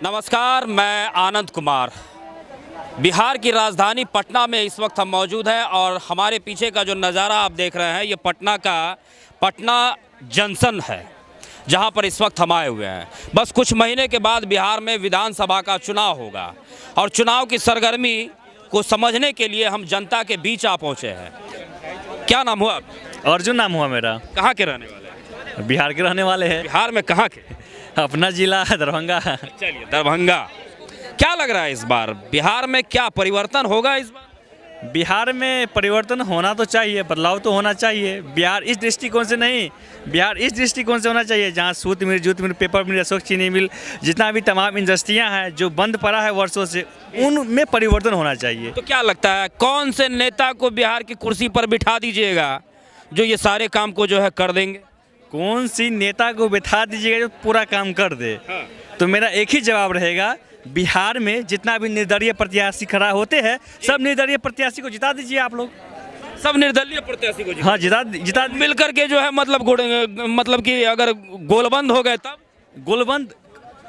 नमस्कार, मैं आनंद कुमार। बिहार की राजधानी पटना में इस वक्त हम मौजूद हैं और हमारे पीछे का जो नज़ारा आप देख रहे हैं ये पटना जंक्शन है, जहां पर इस वक्त हम आए हुए हैं। बस कुछ महीने के बाद बिहार में विधानसभा का चुनाव होगा और चुनाव की सरगर्मी को समझने के लिए हम जनता के बीच आ पहुँचे हैं। क्या नाम हुआ? अर्जुन नाम हुआ मेरा। कहाँ के रहने वाले हैं? बिहार के रहने वाले हैं। बिहार में कहाँ के? अपना जिला दरभंगा। चलिए, दरभंगा। क्या लग रहा है इस बार बिहार में क्या परिवर्तन होगा? इस बार बिहार में परिवर्तन होना तो चाहिए, बदलाव तो होना चाहिए। बिहार इस दृष्टिकोण से नहीं, बिहार इस दृष्टिकोण से होना चाहिए जहाँ सूत मिल, जूत मिल, पेपर मिल, अशोक चीनी मिल, जितना भी तमाम इंडस्ट्रियाँ हैं जो बंद पड़ा है वर्षों से, उनमें परिवर्तन होना चाहिए। तो क्या लगता है कौन से नेता को बिहार की कुर्सी पर बिठा दीजिएगा जो ये सारे काम को जो है कर देंगे? कौन सी नेता को बिठा दीजिएगा जो पूरा काम कर दे? तो मेरा एक ही जवाब रहेगा, बिहार में जितना भी निर्दलीय प्रत्याशी खड़ा होते हैं सब निर्दलीय प्रत्याशी को जिता दीजिए आप लोग। सब निर्दलीय प्रत्याशी को हाँ, जिता मिलकर के जो है मतलब कि अगर गोलबंद हो गए तब गोलबंद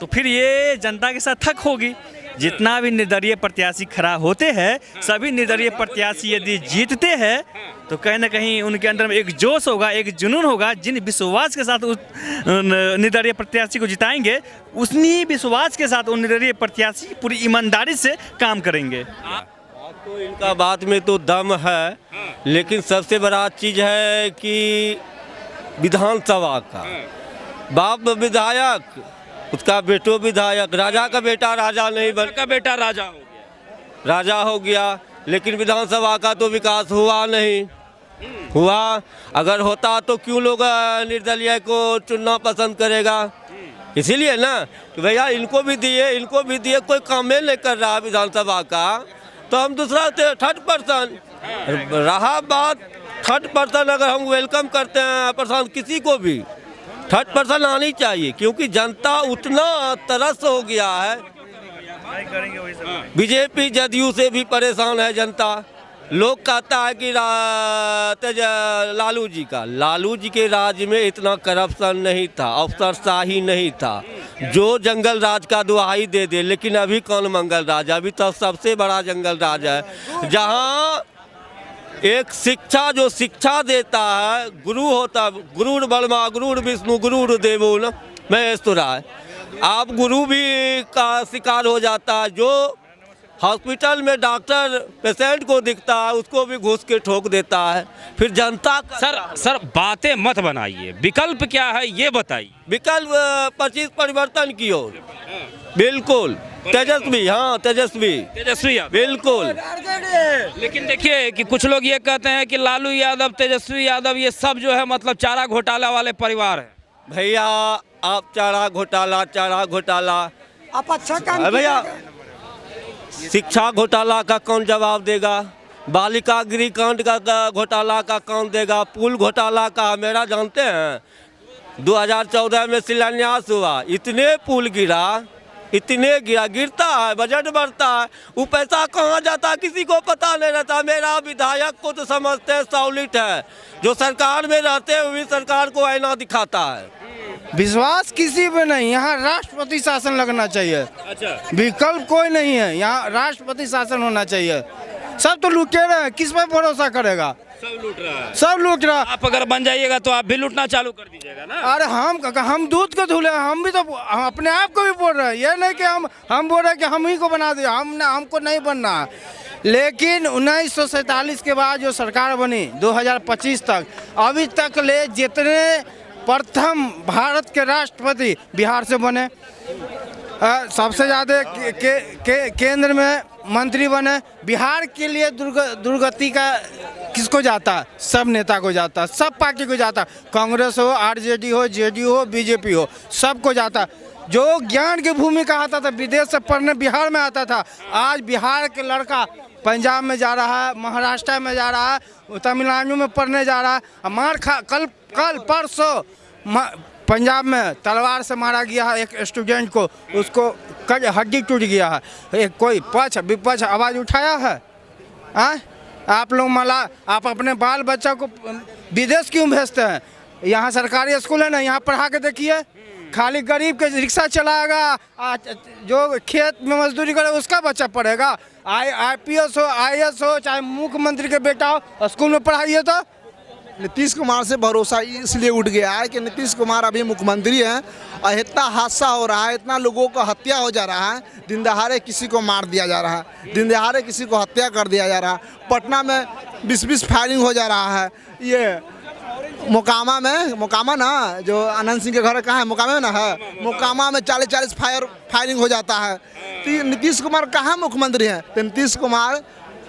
तो फिर ये जनता के साथ ठग होगी। जितना भी निर्दलीय प्रत्याशी खड़ा होते हैं सभी निर्दलीय प्रत्याशी यदि जीतते हैं तो कहीं ना कहीं उनके अंदर में एक जोश होगा, एक जुनून होगा। जिन विश्वास के साथ उस निर्दलीय प्रत्याशी को जिताएंगे उसी विश्वास के साथ उन निर्दलीय प्रत्याशी पूरी ईमानदारी से काम करेंगे। तो इनका बात में तो दम है, लेकिन सबसे बड़ा चीज़ है कि विधानसभा का बाप विधायक, उसका बेटो विधायक, राजा का बेटा राजा नहीं बन का बेटा राजा हो गया, लेकिन विधानसभा का तो विकास हुआ नहीं। हुआ अगर होता तो क्यों लोग निर्दलीय को चुनना पसंद करेगा? इसीलिए ना कि भैया इनको भी दिए, कोई काम नहीं कर रहा विधानसभा का, तो हम दूसरा थर्ड पर्सन रहा बात। थर्ड पर्सन अगर हम वेलकम करते हैं पर्सन किसी को भी, थर्ड पर्सन आनी चाहिए, क्योंकि जनता उतना तरस हो गया है। बीजेपी जदयू से भी परेशान है जनता। लोग कहता है कि लालू जी के राज में इतना करप्शन नहीं था, अफसरशाही नहीं था, जो जंगल राज का दुहाई दे दे। लेकिन अभी कौन मंगल राज? अभी तो सबसे बड़ा जंगल राज है, जहाँ एक जो शिक्षा देता है गुरु होता, गुरुर ब्रह्मा गुरुर विष्णु गुरुर देवो न महेश्वराय। आप गुरु भी का शिकार हो जाता है। जो हॉस्पिटल में डॉक्टर पेशेंट को दिखता है उसको भी घुस के ठोक देता है। फिर जनता सर बातें मत बनाइए, विकल्प क्या है ये बताइए। विकल्प 25 परिवर्तन की ओर, बिल्कुल तेजस्वी। हाँ, तेजस्वी बिल्कुल। लेकिन देखिए कि कुछ लोग ये कहते हैं कि लालू यादव, तेजस्वी यादव ये सब जो है मतलब चारा घोटाला वाले परिवार है। भैया आप चारा घोटाला आप अच्छा काम भैया, शिक्षा घोटाला का कौन जवाब देगा? बालिका गृह कांड का घोटाला का कौन देगा? पुल घोटाला का मेरा जानते हैं 2014 में शिलान्यास हुआ, इतने पुल गिरता है, बजट बढ़ता है, वो पैसा कहाँ जाता किसी को पता नहीं रहता। मेरा विधायक को तो समझते हैं सॉलिड है, जो सरकार में रहते हैं वही सरकार को आईना दिखाता है। विश्वास किसी पे नहीं, यहाँ राष्ट्रपति शासन लगना चाहिए। अच्छा, विकल्प कोई नहीं है, यहाँ राष्ट्रपति शासन होना चाहिए। सब तो लुटेरे हैं, किस पर भरोसा करेगा? सब लूट रहा है, सब लूट रहा। आप अगर बन जाइएगा तो आप भी लूटना चालू कर दीजिएगा ना। अरे हम दूध को धुले, हम भी तो हम अपने आप को भी बोल रहे हैं। ये नहीं कि हम बोल रहे हैं कि हम ही को बना दिया, हमको नहीं बनना। लेकिन 1947 के बाद जो सरकार बनी 2025 तक, अभी तक ले जितने प्रथम भारत के राष्ट्रपति बिहार से बने, सबसे ज़्यादा केंद्र में मंत्री बने। बिहार के लिए दुर्गति का किसको जाता? सब नेता को जाता, सब पार्टी को जाता, कांग्रेस हो, आरजेडी हो, जेडीयू हो, बीजेपी हो, सबको जाता। जो ज्ञान की भूमि कहा था विदेश से पढ़ने बिहार में आता था, आज बिहार के लड़का पंजाब में जा रहा है, महाराष्ट्र में जा रहा है, तमिलनाडु में पढ़ने जा रहा है। मार खा कल परसों पंजाब में तलवार से मारा गया है एक स्टूडेंट को, उसको हड्डी टूट गया है। एक कोई पक्ष विपक्ष आवाज़ उठाया है? आप लोग आप अपने बाल बच्चा को विदेश क्यों भेजते हैं? यहाँ सरकारी स्कूल है ना, यहाँ पढ़ा के देखिए। खाली गरीब के रिक्शा चलाएगा, जो खेत में मजदूरी करे उसका बच्चा पढ़ेगा। IPS हो, IAS हो, चाहे मुख्यमंत्री के बेटा हो, स्कूल में पढ़ाइए तो। नीतीश कुमार से भरोसा इसलिए उठ गया है कि नीतीश कुमार अभी मुख्यमंत्री हैं और इतना हादसा हो रहा है, इतना लोगों का हत्या हो जा रहा है, दिन दहाड़े किसी को मार दिया जा रहा है, दिन दहाड़े किसी को हत्या कर दिया जा रहा है। पटना में 20-20 फायरिंग हो जा रहा है। ये मोकामा ना, जो आनंद सिंह के घर कहाँ है, मोकामा में ना है, मोकामा में 40-40 फायरिंग हो जाता है। तो ये नीतीश कुमार कहाँ मुख्यमंत्री हैं? तो नीतीश कुमार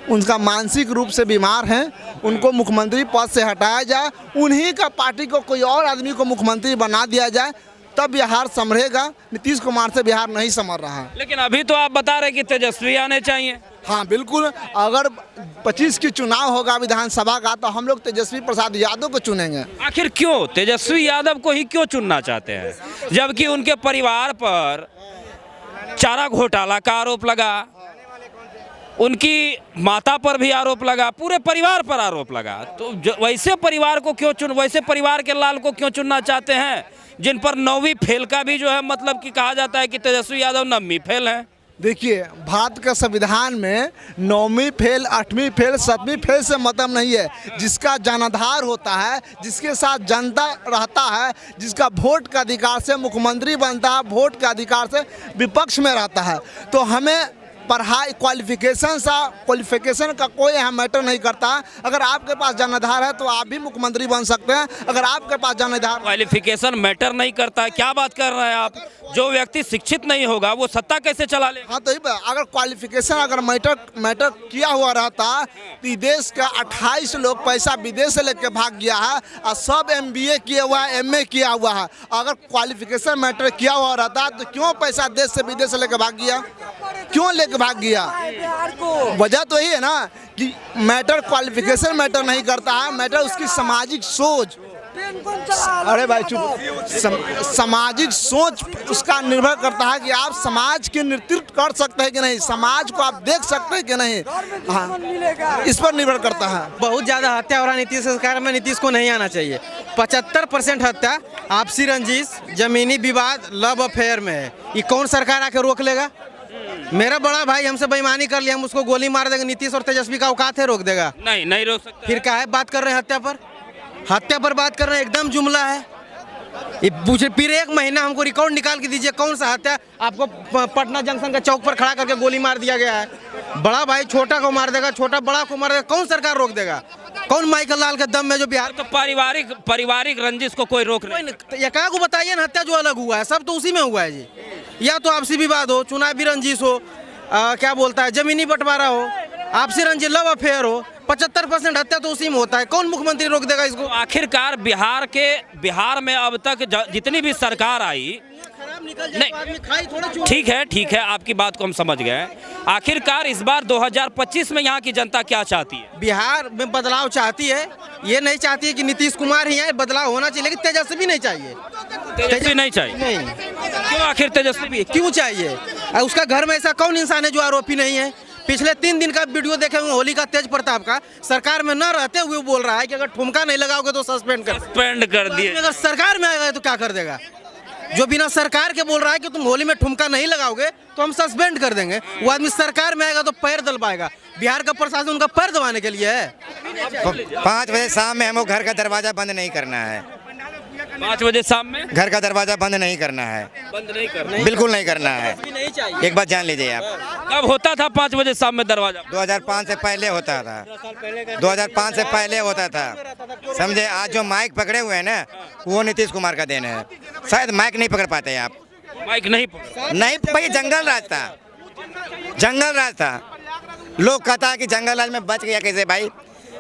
उनका मानसिक रूप से बीमार हैं, उनको मुख्यमंत्री पद से हटाया जाए, उन्हीं का पार्टी को कोई और आदमी को मुख्यमंत्री बना दिया जाए, तब बिहार संभलेगा। नीतीश कुमार से बिहार नहीं संभल रहा है। लेकिन अभी तो आप बता रहे कि तेजस्वी आने चाहिए। हाँ बिल्कुल, अगर 25 की चुनाव होगा विधानसभा का तो हम लोग तेजस्वी प्रसाद यादव को चुनेंगे। आखिर क्यों तेजस्वी यादव को ही क्यों चुनना चाहते हैं, जबकि उनके परिवार पर चारा घोटाला का आरोप लगा, उनकी माता पर भी आरोप लगा, पूरे परिवार पर आरोप लगा। तो वैसे परिवार को क्यों वैसे परिवार के लाल को क्यों चुनना चाहते हैं जिन पर 9वीं फेल का भी जो है मतलब कि कहा जाता है कि तेजस्वी यादव 9वीं फेल हैं। देखिए, भारत का संविधान में 9वीं फेल, 8वीं फेल, 7वीं फेल से मतलब नहीं है। जिसका जनाधार होता है, जिसके साथ जनता रहता है, जिसका वोट का अधिकार से मुख्यमंत्री बनता है, वोट के अधिकार से विपक्ष में रहता है। तो हमें पढ़ाई क्वालिफिकेशन का कोई अहम मैटर नहीं करता। अगर आपके पास जनाधार है तो आप भी मुख्यमंत्री बन सकते हैं। अगर आपके पास जनाधार, क्वालिफिकेशन मैटर नहीं करता, क्या बात कर रहे हैं आप? जो व्यक्ति शिक्षित नहीं होगा वो सत्ता कैसे चला ले? हाँ, तो अगर क्वालिफिकेशन अगर मैटर किया हुआ रहता तो देश का 28 लोग पैसा विदेश से लेके भाग गया है और सब MBA किया हुआ है, MA किया हुआ है। अगर क्वालिफिकेशन मैटर किया हुआ रहता तो क्यों पैसा देश से विदेश से लेके भाग गया, क्यों लेके भाग गया? वजह तो यही है ना कि मैटर क्वालिफिकेशन मैटर नहीं करता है, मैटर उसकी सामाजिक सोच। अरे भाई चुप। सामाजिक सोच उसका निर्भर करता है कि आप समाज के नेतृत्व कर सकते हैं कि नहीं, समाज को आप देख सकते हैं कि नहीं। हाँ, इस पर निर्भर करता है। बहुत ज़्यादा हत्या हो रहा है नीतीश सरकार में। नीतीश को नहीं आना चाहिए। 75% हत्या आपसी रंजिश, जमीनी विवाद, लव अफेयर में है। ये कौन सरकार आके रोक लेगा? मेरा बड़ा भाई हमसे बेईमानी कर लिया, हम उसको गोली मार देंगे। नीतीश और तेजस्वी का औकात है रोक देगा? नहीं रोक सकता। फिर क्या है, बात कर रहे हैं हत्या पर बात कर रहे हैं। एकदम जुमला है ये। पूछे फिर 1 महीना हमको रिकॉर्ड निकाल के दीजिए, कौन सा हत्या आपको पटना जंक्शन के चौक पर खड़ा करके गोली मार दिया गया है? बड़ा भाई छोटा को मार देगा, छोटा बड़ा को मार देगा, कौन सरकार रोक देगा? कौन माइकल लाल के दम में जो बिहार तो पारिवारिक रंजिश को कोई रोक नहीं। एका को बताइए ना, हत्या जो अलग हुआ है सब तो उसी में हुआ है जी। या तो आपसी विवाद हो, चुनावी रंजिश हो, क्या बोलता है, जमीनी बंटवारा हो, आपसी रंजिश, लव अफेयर हो। 75% हत्या तो उसी में होता है। कौन मुख्यमंत्री रोक देगा इसको? आखिरकार बिहार में अब तक जितनी भी सरकार आई, नहीं ठीक है आपकी बात को हम समझ गए। आखिरकार इस बार 2025 में यहाँ की जनता क्या चाहती है? बिहार में बदलाव चाहती है। ये नहीं चाहती है कि नीतीश कुमार ही आए, बदलाव होना चाहिए, लेकिन तेजस्वी नहीं चाहिए। तेजस्वी नहीं चाहिए? नहीं। क्यों आखिर तेजस्वी क्यों चाहिए? उसका घर में ऐसा कौन इंसान है जो आरोपी नहीं है? पिछले 3 दिन का वीडियो देखे हुए होली का, तेज प्रताप का, सरकार में न रहते हुए बोल रहा है कि अगर ठुमका नहीं लगाओगे तो सस्पेंड कर दिए। अगर सरकार में आएगा तो क्या कर देगा? जो बिना सरकार के बोल रहा है कि तुम होली में ठुमका नहीं लगाओगे तो हम सस्पेंड कर देंगे, वो आदमी सरकार में आएगा तो पैर दबाएगा। बिहार का प्रशासन उनका पैर दबाने के लिए है। 5 बजे शाम में हमको घर का दरवाजा बंद नहीं करना है। 5 बजे शाम में घर का दरवाजा बंद नहीं करना है, बिल्कुल नहीं करना है। एक बात जान लीजिए आप। कब होता था 5 बजे शाम में दरवाजा? 2005 से पहले होता था। 2005 से पहले होता था, समझे। आज जो माइक पकड़े हुए हैं ना, वो नीतीश कुमार का देन है। शायद माइक नहीं पकड़ पाते आप। माइक नहीं भाई, जंगल राज था। लोग कहता है कि जंगल राज में बच गया कैसे भाई?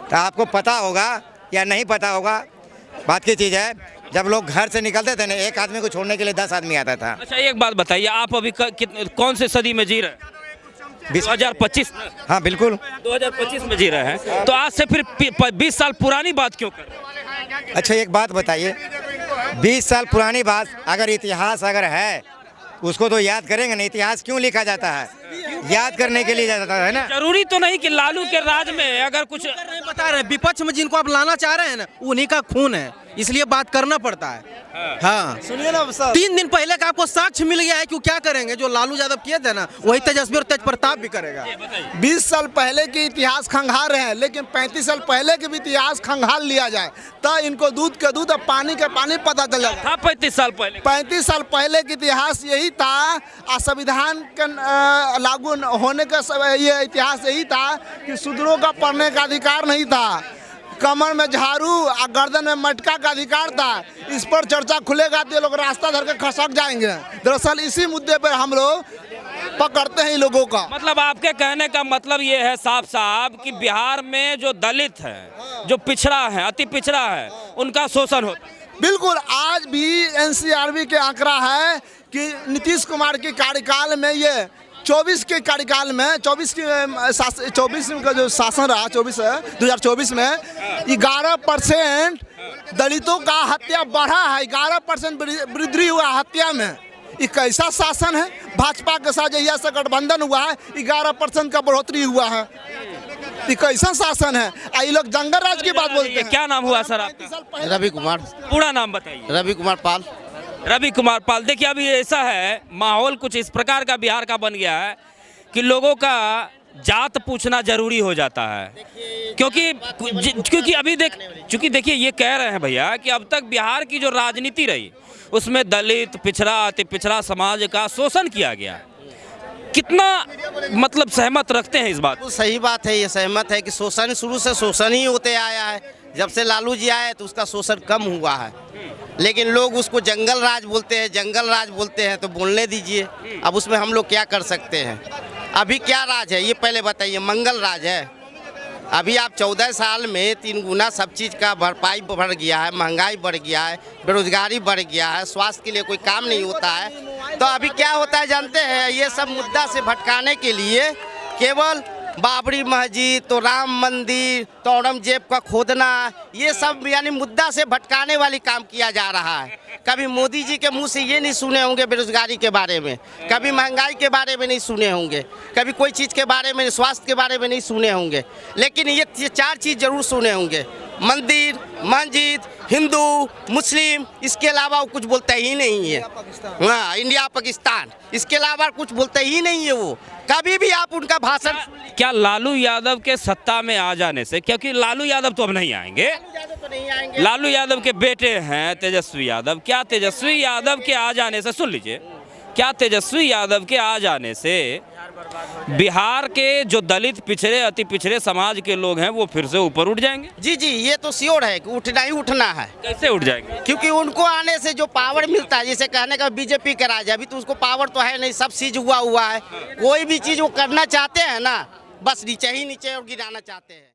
तो आपको पता होगा या नहीं पता होगा, बात की चीज़ है। जब लोग घर से निकलते थे ना, एक आदमी को छोड़ने के लिए 10 आदमी आता था। अच्छा, एक बात बताइए, आप अभी कौन से सदी में जी रहे हैं? 2025? हाँ बिल्कुल, 2025 में जी रहे हैं। तो आज से फिर 20 साल पुरानी बात क्यों कर रहे हैं? अच्छा एक बात बताइए, 20 साल पुरानी बात, अगर इतिहास अगर है उसको तो याद करेंगे ना। इतिहास क्यों लिखा जाता है? याद करने के लिए जाता है ना। जरूरी तो नहीं कि लालू के राज में अगर कुछ बता रहे हैं। विपक्ष में जिनको आप लाना चाह रहे हैं ना, उन्हीं का खून है। इसलिए बात करना पड़ता है। हाँ सुनिए ना सर, 3 दिन पहले का आपको साक्ष्य मिल गया है कि वो क्या करेंगे, जो लालू यादव किए थे ना वही तेजस्वी और तेज प्रताप भी करेगा। 20 साल पहले की इतिहास खंगाल रहे हैं, लेकिन 35 साल पहले के भी इतिहास खंगाल लिया जाए तो इनको दूध के दूध और पानी के पानी पता चल जाएगा। था 35 साल पहले 35 साल पहले का इतिहास यही था और संविधान के लागू होने का ये इतिहास यही था कि शूद्रों का पढ़ने का अधिकार नहीं था, कमर में झाड़ू और गर्दन में मटका का अधिकार था। इस पर चर्चा खुलेगा तो ये लोग रास्ता धर के खसक जाएंगे। दरअसल इसी मुद्दे पर हम लोग पकड़ते हैं इन लोगों का। मतलब आपके कहने का मतलब ये है साफ साफ कि बिहार में जो दलित है, जो पिछड़ा है, अति पिछड़ा है, उनका शोषण होता है। बिल्कुल, आज भी एनसीआरबी के आंकड़ा है कि नीतीश कुमार के कार्यकाल में ये 24 के कार्यकाल में 24 का जो शासन रहा 2024 में 11% दलितों का हत्या बढ़ा है। 11% वृद्धि हुआ हत्या में। ये कैसा शासन है? भाजपा के साथ जहिया से गठबंधन हुआ है 11% का बढ़ोतरी हुआ है। ये कैसा शासन है? ये लोग जंगल राज की बात बोलते हैं। क्या नाम हुआ सर आपका? रवि कुमार। पूरा नाम बताइए। रवि कुमार पाल। रवि कुमार पाल। देखिए अभी ऐसा है, माहौल कुछ इस प्रकार का बिहार का बन गया है कि लोगों का जात पूछना जरूरी हो जाता है, क्योंकि अभी चूंकि देखिए ये कह रहे हैं भैया कि अब तक बिहार की जो राजनीति रही उसमें दलित, पिछड़ा, अति पिछड़ा समाज का शोषण किया गया। कितना मतलब सहमत रखते हैं इस बात? तो सही बात है, ये सहमत है कि शोषण शुरू से शोषण ही होते आया है। जब से लालू जी आए तो उसका शोषण कम हुआ है, लेकिन लोग उसको जंगल राज बोलते हैं, जंगल राज बोलते हैं। तो बोलने दीजिए, अब उसमें हम लोग क्या कर सकते हैं? अभी क्या राज है ये पहले बताइए। मंगल राज है। अभी आप 14 साल में 3 गुना सब चीज़ का भरपाई बढ़ गया है, महंगाई बढ़ गया है, बेरोजगारी बढ़ गया है, स्वास्थ्य के लिए कोई काम नहीं होता है। तो अभी क्या होता है जानते हैं? ये सब मुद्दा से भटकाने के लिए केवल बाबरी मस्जिद, तो राम मंदिर, तो औरंगजेब का खोदना, ये सब यानी मुद्दा से भटकाने वाली काम किया जा रहा है। कभी मोदी जी के मुंह से ये नहीं सुने होंगे बेरोजगारी के बारे में, कभी महंगाई के बारे में नहीं सुने होंगे, कभी कोई चीज़ के बारे में, स्वास्थ्य के बारे में नहीं सुने होंगे, लेकिन ये 4 चीज़ जरूर सुने होंगे। मंदिर, मस्जिद, हिंदू, मुस्लिम, इसके अलावा वो कुछ बोलता ही नहीं है। हाँ, इंडिया पाकिस्तान, इसके अलावा कुछ बोलते ही नहीं है वो। कभी भी आप उनका भाषण क्या लालू यादव के सत्ता में आ जाने से, क्योंकि लालू यादव तो अब नहीं आएंगे, लालू यादव के बेटे हैं तेजस्वी यादव, क्या तेजस्वी यादव के आ जाने से, सुन लीजिए, क्या तेजस्वी यादव के आ जाने से बिहार के जो दलित, पिछड़े, अति पिछड़े समाज के लोग हैं वो फिर से ऊपर उठ जाएंगे? जी जी, ये तो श्योर है कि उठना ही उठना है। कैसे उठ जाएंगे? क्योंकि उनको आने से जो पावर मिलता है, जैसे कहने का बीजेपी का राज है, अभी तो उसको पावर तो है नहीं, सब सीज हुआ है। कोई भी चीज़ वो करना चाहते हैं ना, बस नीचे ही नीचे और गिराना चाहते हैं।